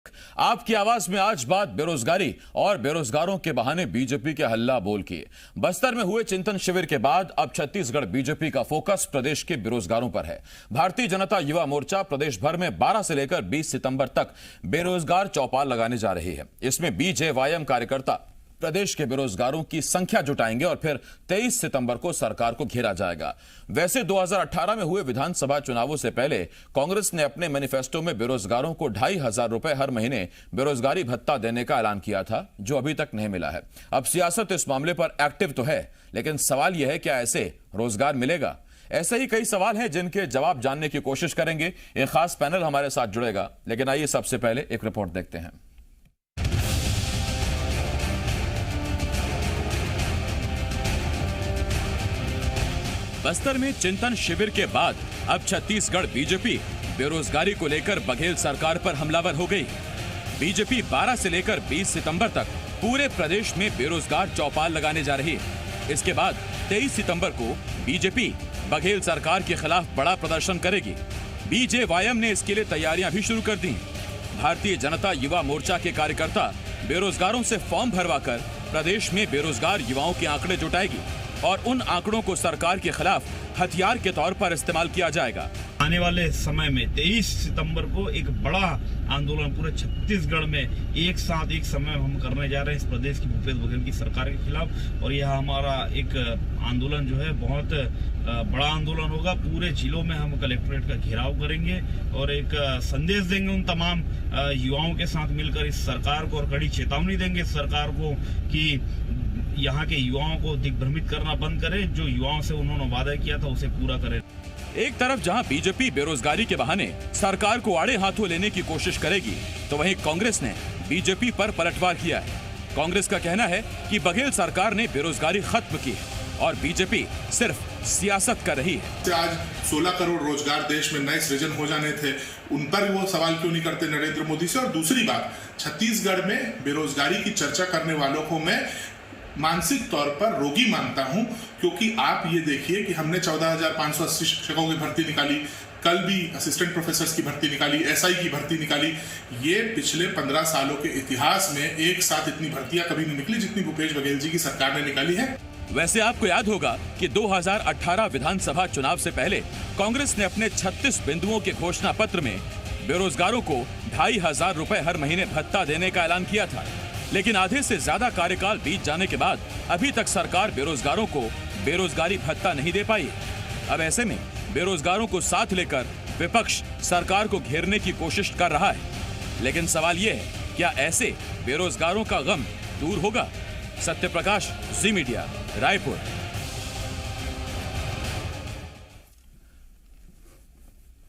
आपकी आवाज में आज बात बेरोजगारी और बेरोजगारों के बहाने बीजेपी के हल्ला बोल की। बस्तर में हुए चिंतन शिविर के बाद अब छत्तीसगढ़ बीजेपी का फोकस प्रदेश के बेरोजगारों पर है। भारतीय जनता युवा मोर्चा प्रदेश भर में 12 से लेकर 20 सितंबर तक बेरोजगार चौपाल लगाने जा रही है। इसमें बीजेवाईएम कार्यकर्ता प्रदेश के बेरोजगारों की संख्या जुटाएंगे और फिर 23 सितंबर को सरकार को घेरा जाएगा। वैसे 2018 में हुए विधानसभा चुनावों से पहले कांग्रेस ने अपने मैनिफेस्टो में बेरोजगारों को 2,500 रुपए हर महीने बेरोजगारी भत्ता देने का ऐलान किया था, जो अभी तक नहीं मिला है। अब सियासत इस मामले पर एक्टिव तो है, लेकिन सवाल यह है क्या ऐसे रोजगार मिलेगा? ऐसे ही कई सवाल हैं जिनके जवाब जानने की कोशिश करेंगे। एक खास पैनल हमारे साथ जुड़ेगा, लेकिन आइए सबसे पहले एक रिपोर्ट देखते हैं। बस्तर में चिंतन शिविर के बाद अब छत्तीसगढ़ बीजेपी बेरोजगारी को लेकर बघेल सरकार पर हमलावर हो गई। बीजेपी 12 से लेकर 20 सितंबर तक पूरे प्रदेश में बेरोजगार चौपाल लगाने जा रही है। इसके बाद 23 सितंबर को बीजेपी बघेल सरकार के खिलाफ बड़ा प्रदर्शन करेगी। बीजेवाईएम ने इसके लिए तैयारियां भी शुरू कर दी। भारतीय जनता युवा मोर्चा के कार्यकर्ता बेरोजगारों से फॉर्म भरवाकर प्रदेश में बेरोजगार युवाओं के आंकड़े जुटाएगी और उन आंकड़ों को सरकार के खिलाफ हथियार के तौर पर इस्तेमाल किया जाएगा। आने वाले समय में 23 सितंबर को एक बड़ा आंदोलन पूरे छत्तीसगढ़ में एक साथ एक समय हम करने जा रहे हैं इस प्रदेश की भूपेश बघेल की सरकार के खिलाफ। और यह हमारा एक आंदोलन जो है बहुत बड़ा आंदोलन होगा। पूरे जिलों में हम कलेक्ट्रेट का घेराव करेंगे और एक संदेश देंगे उन तमाम युवाओं के साथ मिलकर इस सरकार को, और कड़ी चेतावनी देंगे इस सरकार को कि यहाँ के युवाओं को दिग्भ्रमित करना बंद करें। जो युवाओं से उन्होंने वादा किया था उसे पूरा करें। एक तरफ जहां बीजेपी बेरोजगारी के बहाने सरकार को आड़े हाथों लेने की कोशिश करेगी, तो वहीं कांग्रेस ने बीजेपी पर पलटवार किया है। कांग्रेस का कहना है कि बघेल सरकार ने बेरोजगारी खत्म की है और बीजेपी सिर्फ सियासत कर रही है। आज 16 करोड़ रोजगार देश में नए सृजन हो जाने थे, उन पर वो सवाल क्यों नहीं करते नरेंद्र मोदी से। और दूसरी बात, छत्तीसगढ़ में बेरोजगारी की चर्चा करने वालों को मैं मानसिक तौर पर रोगी मानता हूं, क्योंकि आप ये देखिए कि हमने 14,580 शिक्षकों की भर्ती निकाली, कल भी असिस्टेंट प्रोफेसर्स की भर्ती निकाली, एसआई की भर्ती निकाली। ये पिछले 15 सालों के इतिहास में एक साथ इतनी भर्तियां कभी नहीं निकली जितनी भूपेश बघेल जी की सरकार ने निकाली है। वैसे आपको याद होगा कि 2018 विधानसभा चुनाव से पहले कांग्रेस ने अपने 36 बिंदुओं के घोषणा पत्र में बेरोजगारों को 2,500 रुपए हर महीने भत्ता देने का ऐलान किया था। लेकिन आधे से ज्यादा कार्यकाल बीत जाने के बाद अभी तक सरकार बेरोजगारों को बेरोजगारी भत्ता नहीं दे पाई। अब ऐसे में बेरोजगारों को साथ लेकर विपक्ष सरकार को घेरने की कोशिश कर रहा है। लेकिन सवाल यह है, क्या ऐसे बेरोजगारों का गम दूर होगा? सत्यप्रकाश, जी मीडिया, रायपुर।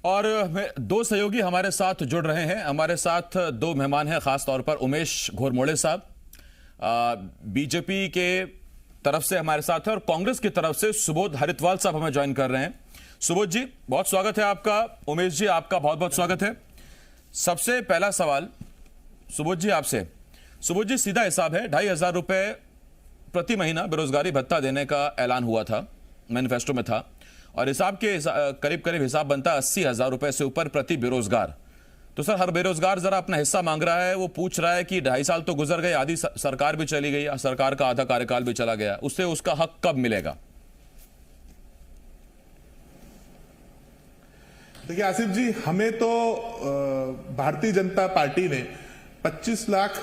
और दो सहयोगी हमारे साथ जुड़ रहे हैं। हमारे साथ दो मेहमान हैं, खास तौर पर उमेश घोरमोड़े साहब बीजेपी के तरफ से हमारे साथ है, और कांग्रेस की तरफ से सुबोध हरितवाल साहब हमें ज्वाइन कर रहे हैं। सुबोध जी, बहुत स्वागत है आपका। उमेश जी, आपका बहुत बहुत स्वागत है। सबसे पहला सवाल सुबोध जी आपसे। सुबोध जी, सीधा हिसाब है, 2,500 रुपए प्रति महीना बेरोजगारी भत्ता देने का ऐलान हुआ था, मैनिफेस्टो में था, और हिसाब के करीब करीब हिसाब बनता 80,000 रुपए से ऊपर प्रति बेरोजगार। तो सर, हर बेरोजगार जरा अपना हिस्सा मांग रहा है। वो पूछ रहा है कि 2.5 साल तो गुजर गए, आधी सरकार भी चली गई, सरकार का आधा कार्यकाल भी चला गया, उससे उसका हक कब मिलेगा? देखिए आसिफ जी, हमें तो भारतीय जनता पार्टी ने 25 लाख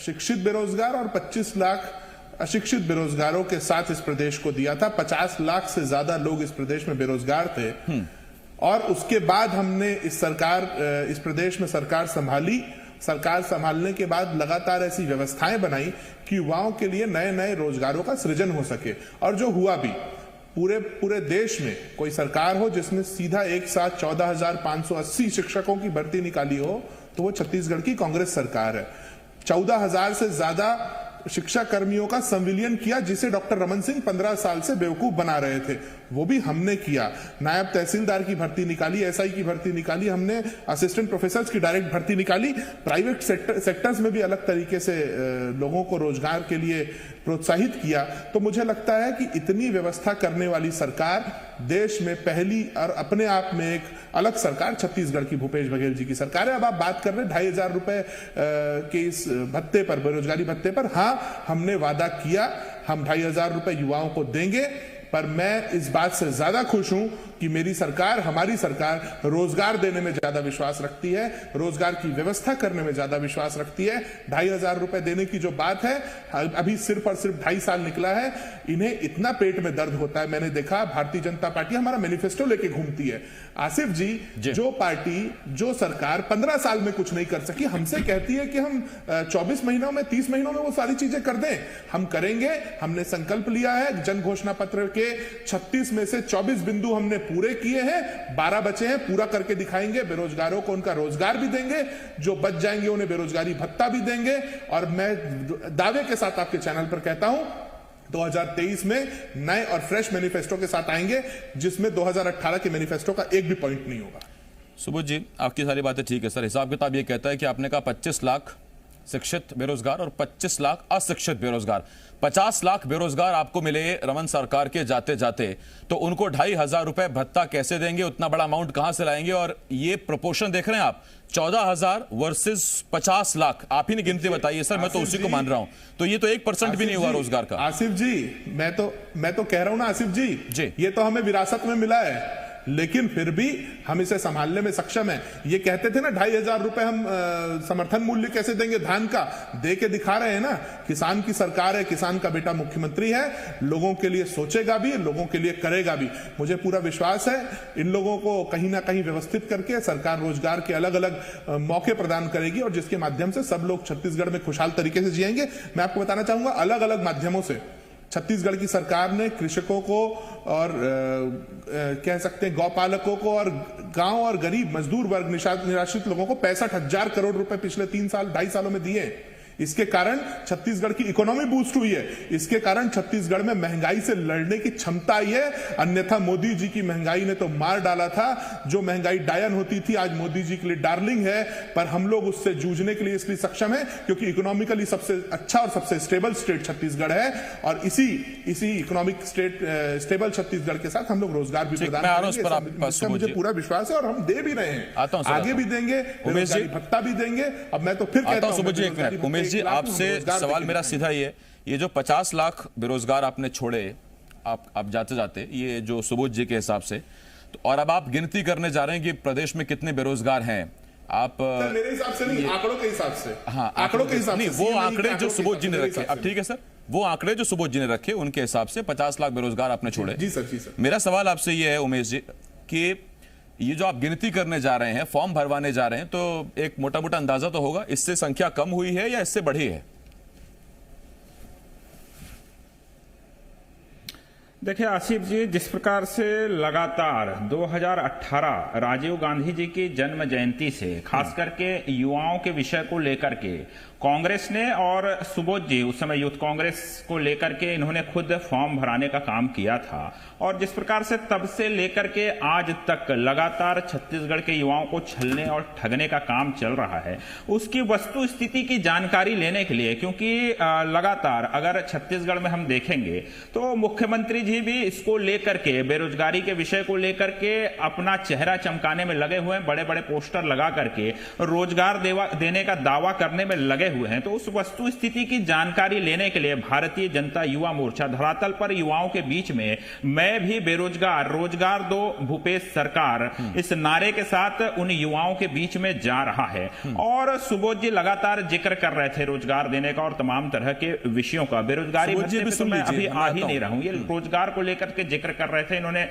शिक्षित बेरोजगार और 25 लाख अशिक्षित बेरोजगारों के साथ इस प्रदेश को दिया था। 50 लाख से ज्यादा लोग इस प्रदेश में बेरोजगार थे। और उसके बाद हमने इस प्रदेश में सरकार संभाली। सरकार संभालने के बाद लगातार ऐसी व्यवस्थाएं बनाई कि युवाओं के लिए नए नए रोजगारों का सृजन हो सके, और जो हुआ भी। पूरे देश में कोई सरकार हो जिसने सीधा एक साथ 14,580 शिक्षकों की भर्ती निकाली हो, तो वो छत्तीसगढ़ की कांग्रेस सरकार है। 14,000 से ज्यादा शिक्षा कर्मियों का संविलियन किया, जिसे डॉक्टर रमन सिंह 15 साल से बेवकूफ बना रहे थे। वो भी हमने किया। नायब तहसीलदार की भर्ती निकाली, एसआई की भर्ती निकाली, हमने असिस्टेंट प्रोफेसर्स की डायरेक्ट भर्ती निकाली। प्राइवेट सेक्टर्स में भी अलग तरीके से लोगों को रोजगार के लिए प्रोत्साहित किया। तो मुझे लगता है कि इतनी व्यवस्था करने वाली सरकार देश में पहली और अपने आप में एक अलग सरकार छत्तीसगढ़ की भूपेश बघेल जी की सरकार है। अब आप बात कर रहे हैं 2,500 रुपए के इस भत्ते पर, बेरोजगारी भत्ते पर। हाँ, हमने वादा किया हम 2,500 रुपए युवाओं को देंगे, पर मैं इस बात से ज्यादा खुश हूं कि मेरी सरकार, हमारी सरकार रोजगार देने में ज्यादा विश्वास रखती है, रोजगार की व्यवस्था करने में ज्यादा विश्वास रखती है। 2,500 रुपए देने की जो बात है, अभी सिर्फ और सिर्फ 2.5 साल निकला है, इन्हें इतना पेट में दर्द होता है। मैंने देखा भारतीय जनता पार्टी हमारा मैनिफेस्टो लेके घूमती है। आसिफ जी, जो पार्टी, जो सरकार 15 साल में कुछ नहीं कर सकी, हमसे कहती है कि हम 24 महीनों में, 30 महीनों में वो सारी चीजें कर दें। हम करेंगे। हमने संकल्प लिया है। जन घोषणा पत्र के 36 में से 24 बिंदु हमने पूरे किए हैं, 12 बचे हैं, पूरा करके दिखाएंगे। बेरोजगारों को उनका रोजगार भी देंगे, जो बच जाएंगे उन्हें बेरोजगारी भत्ता भी देंगे। और मैं दावे के साथ आपके चैनल पर कहता हूं 2023 में नए और फ्रेश मैनिफेस्टो के साथ आएंगे, जिसमें 2018 के मैनिफेस्टो का एक भी पॉइंट नहीं होगा। सुबोध जी, आपकी सारी बातें ठीक है सर। हिसाब किताब ये कहता है कि आपने कहा 25 लाख शिक्षित बेरोजगार और 25 लाख अशिक्षित बेरोजगार। 50 लाख बेरोजगार आपको मिले रमन सरकार के जाते जाते, तो उनको 2,500 रुपए भत्ता कैसे देंगे? उतना बड़ा अमाउंट कहां से लाएंगे? और ये प्रोपोर्शन देख रहे हैं आप, 14,000 वर्सेस 50 लाख। आप ही ने गिनती बताइए सर, मैं तो उसी को मान रहा हूं। तो ये तो 1% भी नहीं हुआ रोजगार का। आसिफ जी, मैं तो कह रहा हूं ना आसिफ जी, ये तो हमें विरासत में मिला है, लेकिन फिर भी हम इसे संभालने में सक्षम है। ये कहते थे ना 2,500 रुपए हम समर्थन मूल्य कैसे देंगे धान का, दे के दिखा रहे हैं ना। किसान की सरकार है, किसान का बेटा मुख्यमंत्री है, लोगों के लिए सोचेगा भी, लोगों के लिए करेगा भी। मुझे पूरा विश्वास है इन लोगों को कहीं ना कहीं व्यवस्थित करके सरकार रोजगार के अलग अलग मौके प्रदान करेगी, और जिसके माध्यम से सब लोग छत्तीसगढ़ में खुशहाल तरीके से जिएंगे। मैं आपको बताना चाहूंगा, अलग अलग माध्यमों से छत्तीसगढ़ की सरकार ने कृषकों को और कह सकते हैं गौपालकों को और गांव और गरीब मजदूर वर्ग निराश्रित लोगों को 65,000 करोड़ रुपए पिछले 2.5 सालों में दिए। इसके कारण छत्तीसगढ़ की इकोनॉमी बूस्ट हुई है। इसके कारण छत्तीसगढ़ में महंगाई से लड़ने की क्षमता आई है। अन्यथा मोदी जी की महंगाई ने तो मार डाला था। जो महंगाई डायन होती थी, आज मोदी जी के लिए डार्लिंग है। पर हम लोग उससे जूझने के लिए इसलिए सक्षम है क्योंकि इकोनॉमिकली सबसे अच्छा और सबसे स्टेबल स्टेट छत्तीसगढ़ है, और इसी इकोनॉमिक स्टेबल छत्तीसगढ़ के साथ हम लोग रोजगार भी प्रदान करेंगे। मुझे पूरा विश्वास है और हम दे भी रहे हैं, आगे भी देंगे, भत्ता भी देंगे। अब मैं तो फिर कहता हूं उमेश जी, आपसे सवाल मेरा सीधा ही है, ये जो 50 लाख बेरोजगार आपने छोड़े आप जाते जाते, ये जो सुबोध जी के हिसाब से, तो और अब आप गिनती करने जा रहे हैं कि प्रदेश में कितने बेरोजगार हैं। आप मेरे हिसाब से नहीं, आंकड़ों के हिसाब से। हाँ, आंकड़ों के हिसाब से, वो आंकड़े जो सुबोध जी ने रखे। अब ठीक है सर, वो आंकड़े जो सुबोध जी ने रखे उनके हिसाब से 50 लाख बेरोजगार आपने छोड़े। जी सर, जी सर। मेरा सवाल आपसे ये है उमेश जी कि ये जो आप गिनती करने जा रहे हैं, फॉर्म भरवाने जा रहे हैं, तो एक मोटा मोटा अंदाजा तो होगा, इससे संख्या कम हुई है या इससे बढ़ी है? देखिए आसिफ जी, जिस प्रकार से लगातार 2018 राजीव गांधी जी की जन्म जयंती से खास करके युवाओं के विषय को लेकर के कांग्रेस ने, और सुबोध जी उस समय यूथ कांग्रेस को लेकर के इन्होंने खुद फॉर्म भराने का काम किया था, और जिस प्रकार से तब से लेकर के आज तक लगातार छत्तीसगढ़ के युवाओं को छलने और ठगने का काम चल रहा है, उसकी वस्तु स्थिति की जानकारी लेने के लिए, क्योंकि लगातार अगर छत्तीसगढ़ में हम देखेंगे तो मुख्यमंत्री जी भी इसको लेकर के, बेरोजगारी के विषय को लेकर के अपना चेहरा चमकाने में लगे हुए हैं, बड़े बड़े पोस्टर लगा करके रोजगार देने का दावा करने में लगे हुए हैं। तो उस वस्तु स्थिति की जानकारी लेने के लिए भारतीय जनता युवा मोर्चा धरातल पर युवाओं के बीच में मैं भी बेरोजगार, रोजगार दो भूपेश सरकार, इस नारे के साथ उन युवाओं के बीच में जा रहा है। और सुबोध जी लगातार जिक्र कर रहे थे रोजगार देने का और तमाम तरह के विषयों का। बेरोजगारी भत्ते पे तो मैं अभी आ ही नहीं रहा हूं, ये रोजगार को लेकर के जिक्र कर रहे थे इन्होंने।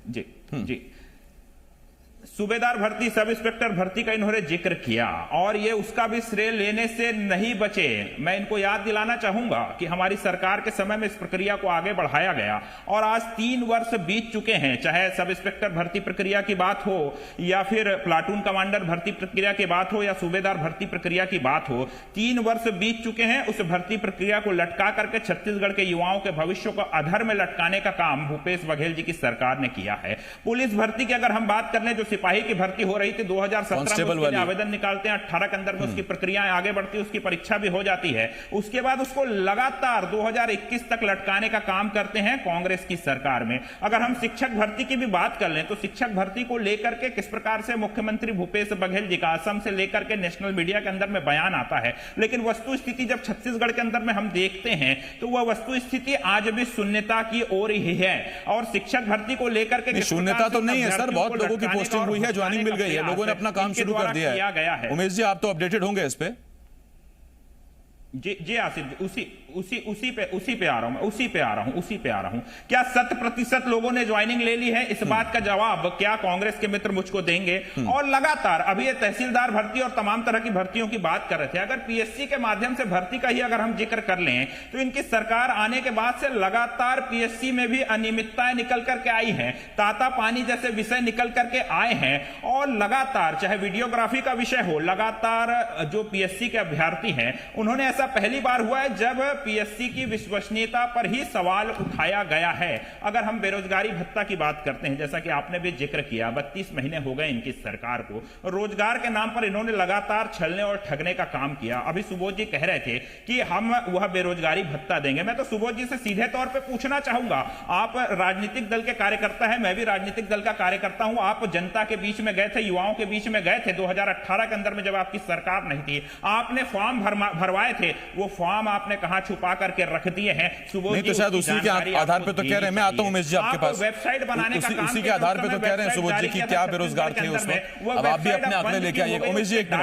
जी जी सूबेदार भर्ती, सब इंस्पेक्टर भर्ती का इन्होंने जिक्र किया और ये उसका भी श्रेय लेने से नहीं बचे। मैं इनको याद दिलाना चाहूंगा कि हमारी सरकार के समय में इस प्रक्रिया को आगे बढ़ाया गया और आज 3 वर्ष बीत चुके हैं, चाहे सब इंस्पेक्टर भर्ती प्रक्रिया की बात हो या फिर प्लाटून कमांडर भर्ती प्रक्रिया की बात हो या सूबेदार भर्ती प्रक्रिया की बात हो। 3 वर्ष बीत चुके हैं। उस भर्ती प्रक्रिया को लटका करके छत्तीसगढ़ के युवाओं के भविष्य को अधर में लटकाने का काम भूपेश बघेल जी की सरकार ने किया है। पुलिस भर्ती की अगर हम बात कर लें, जो सिपाही की भर्ती हो रही थी 2017 में, आवेदन निकालते हैं 18 के अंदर में उसकी प्रक्रियाएं आगे बढ़ती है, उसकी परीक्षा भी हो जाती है, उसके बाद उसको लगातार 2021 तक लटकाने का काम करते हैं कांग्रेस की सरकार में। अगर हम शिक्षक भर्ती की भी बात कर लें तो शिक्षक भर्ती को लेकर के किस प्रकार से मुख्यमंत्री भूपेश बघेल जी का असम से लेकर के नेशनल मीडिया के अंदर में बयान आता है, लेकिन वस्तु स्थिति जब छत्तीसगढ़ के अंदर में हम देखते हैं तो वह वस्तु स्थिति आज भी शून्यता की ओर ही है। और शिक्षक भर्ती को लेकर के शून्यता तो नहीं है सर, बहुत लोगों की पोस्टिंग हुई है, ज्वाइनिंग मिल गई है, लोगों ने अपना काम शुरू कर दिया है। उमेश जी, आप तो अपडेटेड होंगे इस पे। जी आसिफ, उसी पे आ रहा हूं। क्या 100% लोगों ने ज्वाइनिंग ले ली है? इस बात का जवाब क्या कांग्रेस के मित्र मुझको देंगे? और लगातार अभी ये तहसीलदार भर्ती और तमाम तरह की भर्तियों की बात कर रहे थे, अगर पीएससी के माध्यम से भर्ती का ही अगर हम जिक्र कर लें तो इनकी सरकार आने के बाद से लगातार पीएससी में भी अनियमितताएं निकल करके आई हैं, ताता पानी जैसे विषय निकल करके आए हैं और लगातार चाहे वीडियोग्राफी का विषय हो, लगातार जो पीएससी के अभ्यर्थी हैं उन्होंने ऐसा पहली बार हुआ है जब पीएससी की विश्वसनीयता पर ही सवाल उठाया गया है। अगर हम बेरोजगारी भत्ता की बात करते हैं, जैसा कि आपने भी जिक्र किया, 32 महीने हो गए इनकी सरकार को, रोजगार के नाम पर इन्होंने लगातार छलने और ठगने का काम किया। अभी सुबोध जी कह रहे थे कि हम वह बेरोजगारी भत्ता देंगे। मैं तो सुबोध जी से सीधे तौर पर पूछना चाहूंगा, आप राजनीतिक दल के कार्यकर्ता है, मैं भी राजनीतिक दल का कार्यकर्ता हूं, आप जनता के बीच में गए थे, युवाओं के बीच में गए थे 2018 के अंदर में जब आपकी सरकार नहीं थी, आपने फॉर्म भरवाए थे, वो फॉर्म आपने कहां छुपा करके रख दिए हैं? नहीं तो शायद उसी के आधार पे तो कह रहे हैं। मैं आता हूं उमेश जी आपके पास, वेबसाइट बनाने का काम उसी के आधार पे तो कह रहे हैं सुबोध जी की क्या बेरोजगार थे उस वक्त। अब आप भी अपने आंकड़े लेके आइए। उमेश जी एक मिनट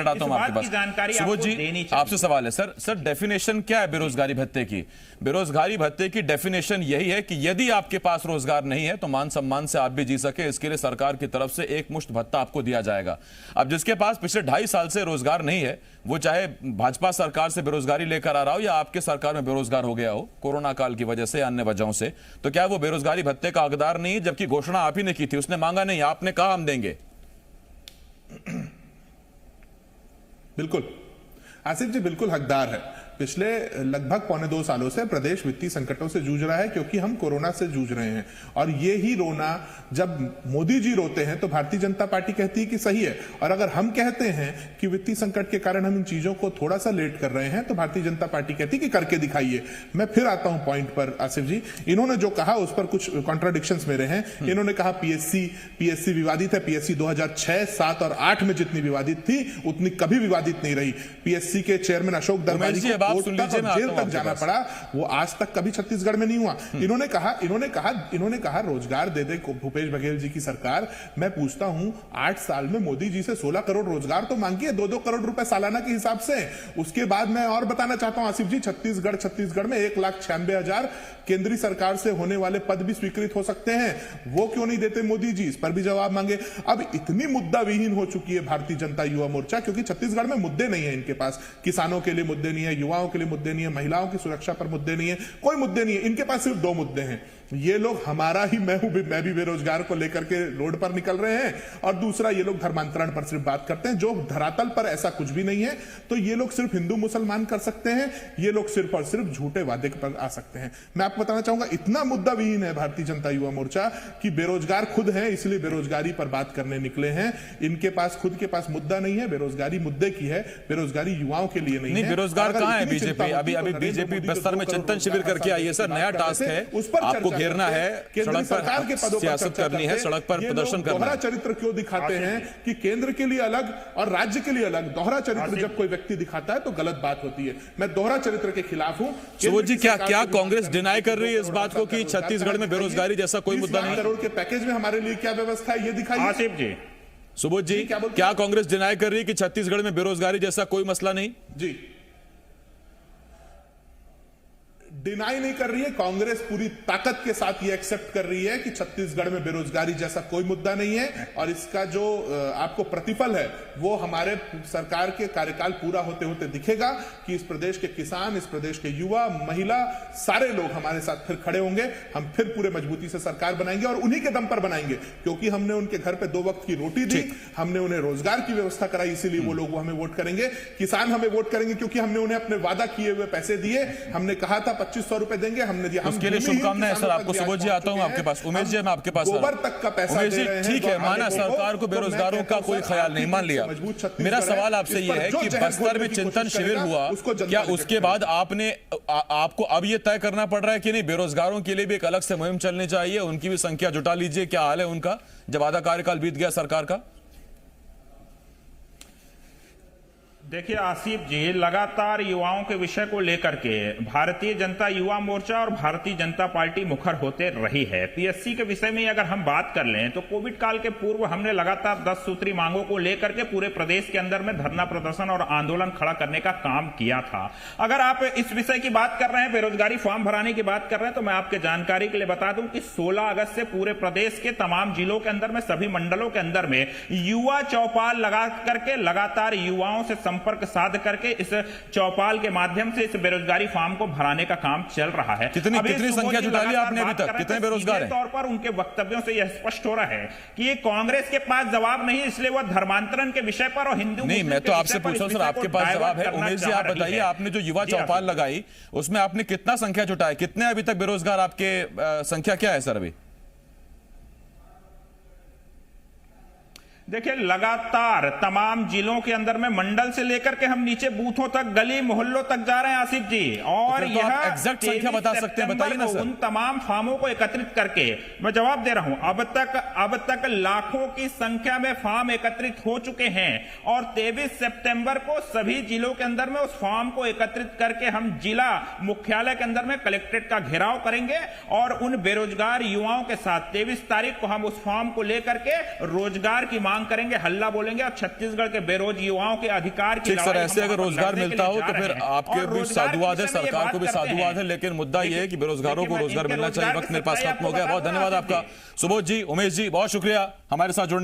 आता हूं आपके पास। सुबोध जी आपसे सवाल है सर, डेफिनेशन क्या है बेरोजगारी भत्ते की? बेरोजगारी भत्ते की डेफिनेशन यही है कि यदि आपके पास रोजगार नहीं है तो मान सम्मान से आप भी जी सके, इसके लिए सरकार की तरफ से एक मुश्त भत्ता आपको दिया जाएगा। अब जिसके पास पिछले 2.5 साल से रोजगार नहीं है, वो चाहे भाजपा सरकार से बेरोजगारी लेकर आ रहा हो या आपके सरकार में बेरोजगार हो गया हो कोरोना काल की वजह से, अन्य वजहों से, तो क्या वो बेरोजगारी भत्ते का हकदार नहीं? जबकि घोषणा आप ही ने की थी, उसने मांगा नहीं, आपने कहा हम देंगे। बिल्कुल आसिफ जी, बिल्कुल हकदार है। पिछले लगभग 1.25 सालों से प्रदेश वित्तीय संकटों से जूझ रहा है क्योंकि हम कोरोना से जूझ रहे हैं। और ये ही रोना जब मोदी जी रोते हैं तो भारतीय जनता पार्टी कहती है कि सही है, और अगर हम कहते हैं कि वित्तीय संकट के कारण हम इन चीजों को थोड़ा सा लेट कर रहे हैं तो भारतीय जनता पार्टी कहती है कि करके दिखाइए। मैं फिर आता हूं पॉइंट पर आसिफ जी, इन्होंने जो कहा उस पर कुछ कॉन्ट्राडिक्शंस मेरे हैं। इन्होंने कहा पीएससी विवादित है। पीएससी 2006, 7 और 8 में जितनी विवादित थी उतनी कभी विवादित नहीं रही। पीएससी के चेयरमैन अशोक दरबारी को जेल तक जाना पड़ा, वो आज तक कभी छत्तीसगढ़ में नहीं हुआ। इन्होंने कहा रोजगार दे दे भूपेश बघेल जी की सरकार। मैं पूछता हूं, 8 साल में मोदी जी से 16 करोड़ रोजगार तो मांगी है, 2-2 करोड़ रुपए सालाना के हिसाब से। उसके बाद मैं और बताना चाहता हूं आसिफ जी, छत्तीसगढ़ में 1,96,000 केंद्रीय सरकार से होने वाले पद भी स्वीकृत हो सकते हैं, वो क्यों नहीं देते मोदी जी? इस पर भी जवाब मांगे। अब इतनी मुद्दा विहीन हो चुकी है भारतीय जनता युवा मोर्चा क्योंकि छत्तीसगढ़ में मुद्दे नहीं है इनके पास। किसानों के लिए मुद्दे नहीं है, युवाओं के लिए मुद्दे नहीं है, महिलाओं की सुरक्षा पर मुद्दे नहीं है, कोई मुद्दे नहीं है। इनके पास सिर्फ 2 मुद्दे हैं। ये लोग हमारा ही मैं भी बेरोजगार को लेकर के रोड पर निकल रहे हैं, और दूसरा ये लोग धर्मांतरण पर सिर्फ बात करते हैं, जो धरातल पर ऐसा कुछ भी नहीं है। तो ये लोग सिर्फ हिंदू मुसलमान कर सकते हैं, ये लोग सिर्फ और सिर्फ झूठे वादे पर आ सकते हैं। मैं आपको बताना चाहूंगा, इतना मुद्दा विहीन है भारतीय जनता युवा मोर्चा कि बेरोजगार खुद है, इसलिए बेरोजगारी पर बात करने निकले हैं। इनके पास खुद के पास मुद्दा नहीं है, बेरोजगारी मुद्दे की है, बेरोजगारी युवाओं के लिए नहीं है। बेरोजगार कहां है बीजेपी? अभी बीजेपी बस्तर में चिंतन शिविर करके आई है सर, नया टास्क है, उस पर आपको घेरना है, सड़क सरकार के पदों पर सियासत करनी है, सड़क पर प्रदर्शन करना है। दोहरा चरित्र क्यों दिखाते हैं कि केंद्र के लिए अलग और राज्य के लिए अलग? दोहरा चरित्र जब कोई व्यक्ति दिखाता है तो गलत बात होती है। मैं दोहरा चरित्र के खिलाफ हूं। सुबोध जी, क्या कांग्रेस डिनाई कर रही है इस बात को कि छत्तीसगढ़ में बेरोजगारी जैसा कोई मुद्दा नहीं? करोड़ के पैकेज में हमारे लिए क्या व्यवस्था है, ये दिखाइए आसिफ जी। सुबोध जी, क्या कांग्रेस डिनाई कर रही है कि छत्तीसगढ़ में बेरोजगारी जैसा कोई मसला नहीं? जी, डिनाई नहीं कर रही है, कांग्रेस पूरी ताकत के साथ ये एक्सेप्ट कर रही है कि छत्तीसगढ़ में बेरोजगारी जैसा कोई मुद्दा नहीं है, और इसका जो आपको प्रतिफल है वो हमारे सरकार के कार्यकाल पूरा होते होते दिखेगा कि इस प्रदेश के किसान, इस प्रदेश के युवा, महिला, सारे लोग हमारे साथ फिर खड़े होंगे। हम फिर पूरे मजबूती से सरकार बनाएंगे और उन्हीं के दम पर बनाएंगे, क्योंकि हमने उनके घर पे 2 वक्त की रोटी दी, हमने उन्हें रोजगार की व्यवस्था कराई, इसीलिए वो लोग हमें वोट करेंगे। किसान हमें वोट करेंगे क्योंकि हमने उन्हें अपने वादा किए हुए पैसे दिए। हमने कहा था 2500 रुपए देंगे, हमने दिया। उसके लिए शुभकामनाएं सर आपको। सुबोध जी आता हूं आपके पास। उमेश जी मैं आपके पास गोबर तक का पैसा उमेश जी ठीक है, माना सरकार को बेरोजगारों का कोई ख्याल नहीं, मान लिया। मेरा सवाल आपसे ये है कि बस्तर में चिंतन शिविर हुआ, क्या उसके बाद आपको अब ये तय करना पड़ रहा है कि नहीं बेरोजगारों के लिए भी एक अलग से मुहिम चलनी चाहिए, उनकी भी संख्या जुटा लीजिए? क्या हाल है उनका जब आधा कार्यकाल बीत गया सरकार का? देखिए आसिफ जी, लगातार युवाओं के विषय को लेकर के भारतीय जनता युवा मोर्चा और भारतीय जनता पार्टी मुखर होते रही है। पीएससी के विषय में अगर हम बात कर लें तो कोविड काल के पूर्व हमने लगातार 10 सूत्री मांगों को लेकर के पूरे प्रदेश के अंदर में धरना प्रदर्शन और आंदोलन खड़ा करने का काम किया था। अगर आप इस विषय की बात कर रहे हैं, बेरोजगारी फॉर्म भराने की बात कर रहे हैं, तो मैं आपके जानकारी के लिए बता दूं कि 16 अगस्त से पूरे प्रदेश के तमाम जिलों के अंदर में, सभी मंडलों के अंदर में युवा चौपाल लगा करके लगातार युवाओं से संपर्क साध करके इस चौपाल के माध्यम से इस बेरोजगारी फॉर्म को भराने का काम चल रहा है। कितनी संख्या जुटा ली आपने अभी तक? कितने बेरोजगार हैं? तौर पर उनके वक्तव्यों से यह स्पष्ट हो रहा है कि कांग्रेस के पास जवाब नहीं, इसलिए वह धर्मांतरण के विषय पर और हिंदू नहीं, मैं तो आपसे पूछ रहा हूं सर, आपके पास जवाब है। उमेश जी आप बताइए, आपने जो युवा चौपाल लगाई उसमें आपने कितना संख्या जुटाई? कितने अभी तक बेरोजगार आपके संख्या क्या है सर अभी? देखिए लगातार तमाम जिलों के अंदर में मंडल से लेकर के हम नीचे बूथों तक, गली मोहल्लों तक जा रहे हैं आसिफ जी, और तो यह एग्जैक्ट संख्या बता सकते हैं, बताइए ना सर। उन तमाम फॉर्मों को एकत्रित करके मैं जवाब दे रहा हूं। अब तक लाखों की संख्या में फॉर्म एकत्रित हो चुके हैं और 23 सितंबर को सभी जिलों के अंदर में उस फॉर्म को एकत्रित करके हम जिला मुख्यालय के अंदर में कलेक्ट्रेट का घेराव करेंगे और उन बेरोजगार युवाओं के साथ 23 तारीख को हम उस फॉर्म को लेकर के रोजगार की मांग करेंगे, हल्ला बोलेंगे और छत्तीसगढ़ के बेरोजगार युवाओं के अधिकार की सर ऐसे अगर रोजगार मिलता हो तो फिर आपके भी साधुवाद है, सरकार को भी साधुवाद है, लेकिन मुद्दा यह है कि बेरोजगारों को रोजगार मिलना चाहिए। वक्त मेरे पास खत्म हो गया। बहुत धन्यवाद आपका सुबोध जी, उमेश जी, बहुत शुक्रिया हमारे साथ जुड़ने